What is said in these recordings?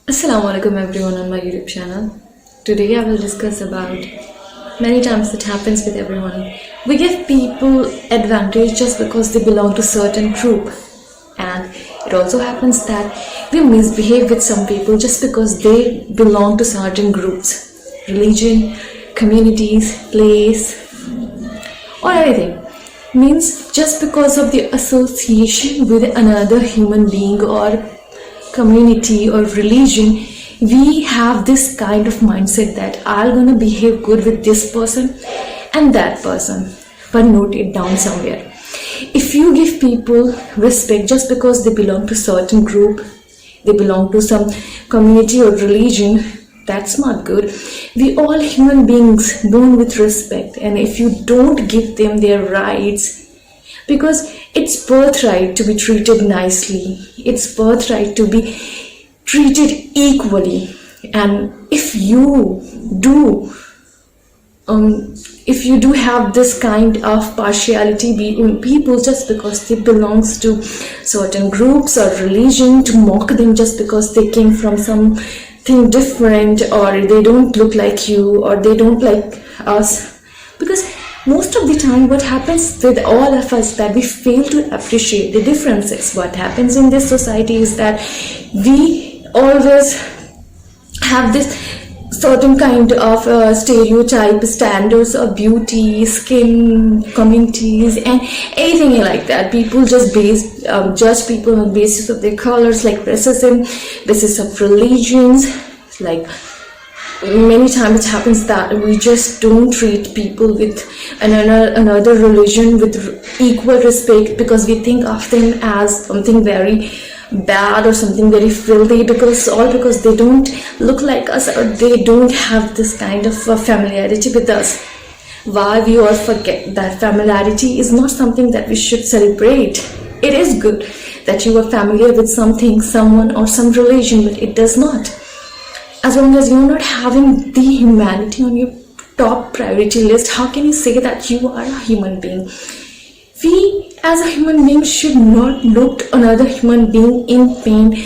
Assalamualaikum everyone on my YouTube channel. Today I will discuss about many times it happens with everyone. We give people advantage just because they belong to certain group, and it also happens that we misbehave with some people just because they belong to certain groups, religion, communities, place, or anything. Means just because of the association with another human being or community or religion, we have this kind of mindset that I'm gonna behave good with this person and that person. But note it down somewhere. If you give people respect just because they belong to certain group, they belong to some community or religion, that's not good. We all human beings born with respect, and if you don't give them their rights, because it's birthright to be treated nicely, it's birthright to be treated equally. And if you do have this kind of partiality between people just because they belongs to certain groups or religion, to mock them just because they came from something different, or they don't look like you, or they don't like us, because most of the time what happens with all of us that we fail to appreciate the differences. What happens in this society is that we always have this certain kind of stereotype standards of beauty, skin, communities, and anything like that. People just judge people on the basis of their colors, like racism, basis of religions. Like many times it happens that we just don't treat people with another religion with equal respect, because we think of them as something very bad or something very filthy, because they don't look like us, or they don't have this kind of familiarity with us. Why we all forget that familiarity is not something that we should celebrate. It is good that you are familiar with something, someone, or some religion, but it does not. As long as you're not having the humanity on your top priority list, how can you say that you are a human being? We as a human being should not look another human being in pain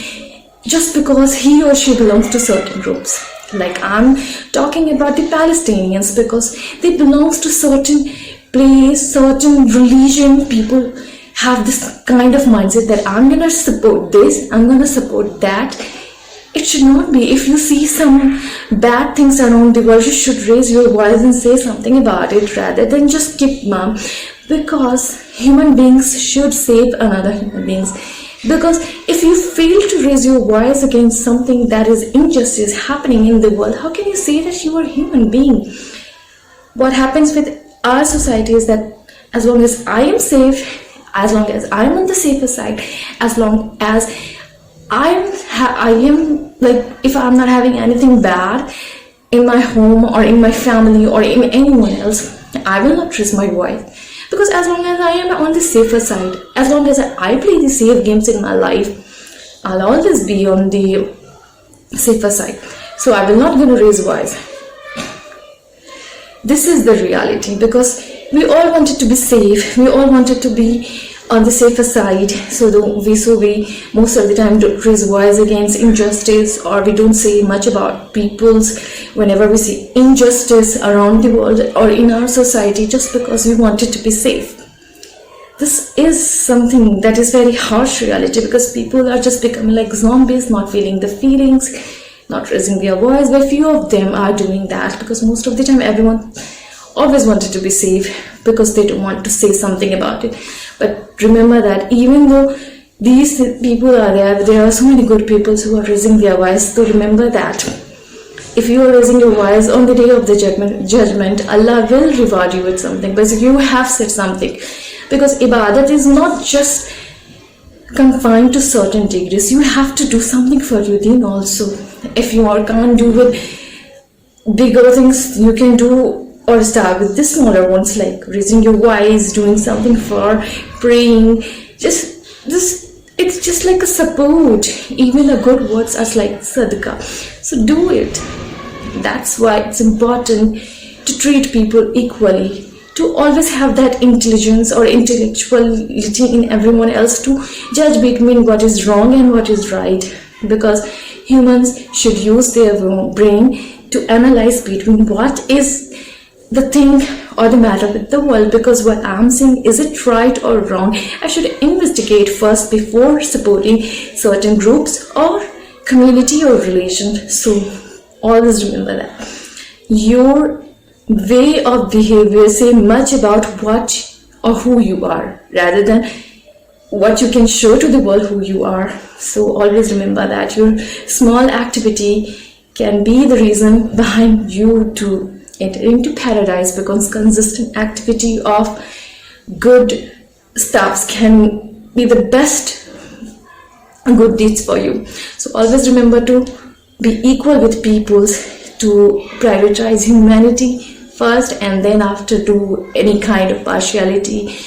just because he or she belongs to certain groups. Like I'm talking about the Palestinians, because they belong to certain place, certain religion. People have this kind of mindset that I'm gonna support this, I'm gonna support that. It should not be. If you see some bad things around the world, you should raise your voice and say something about it rather than just keep mum. Because human beings should save another human beings. Because if you fail to raise your voice against something that is injustice happening in the world, how can you say that you are a human being? What happens with our society is that as long as I am safe, as long as I am on the safer side, as long as I am like, if I'm not having anything bad in my home or in my family or in anyone else, I will not raise my voice. Because as long as I am on the safer side, as long as I play the safe games in my life, I'll always be on the safer side. So I will not gonna raise voice. This is the reality, because we all wanted to be safe, we all wanted to be on the safer side, so we most of the time don't raise voice against injustice, or we don't say much about people's whenever we see injustice around the world or in our society, just because we wanted to be safe. This is something that is very harsh reality, because people are just becoming like zombies, not feeling the feelings, not raising their voice. But few of them are doing that, because most of the time everyone always wanted to be safe, because they don't want to say something about it. But remember that even though these people are there are so many good people who are raising their voice. So remember that if you are raising your voice on the day of the judgment, Allah will reward you with something, because you have said something. Because ibadat is not just confined to certain degrees. You have to do something for your deen also. If you can't do with bigger things, you can do or start with the smaller ones, like raising your voice, doing something for praying. It's just like a support. Even the good words are like sadaqah. So do it. That's why it's important to treat people equally, to always have that intelligence or intellectuality in everyone else, to judge between what is wrong and what is right. Because Humans should use their brain to analyze between what is the thing or the matter with the world, because what I'm saying, is it right or wrong? I should investigate first before supporting certain groups or community or relation. So always remember that your way of behavior say much about what or who you are, rather than what you can show to the world who you are. So always remember that your small activity can be the reason behind you to enter into paradise, because consistent activity of good stuffs can be the best good deeds for you. So always remember to be equal with people, to prioritize humanity first, and then after do any kind of partiality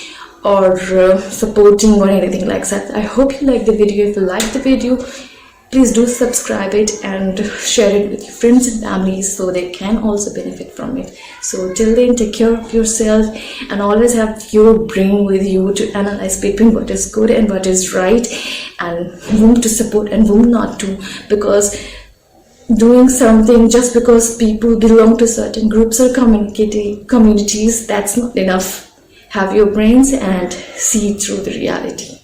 or supporting or anything like that. I hope you like the video. If you like the video, please do subscribe it and share it with your friends and families so they can also benefit from it. So till then, take care of yourself and always have your brain with you to analyze between what is good and what is right, and whom to support and whom not to, because doing something just because people belong to certain groups or communities, that's not enough. Have your brains and see through the reality.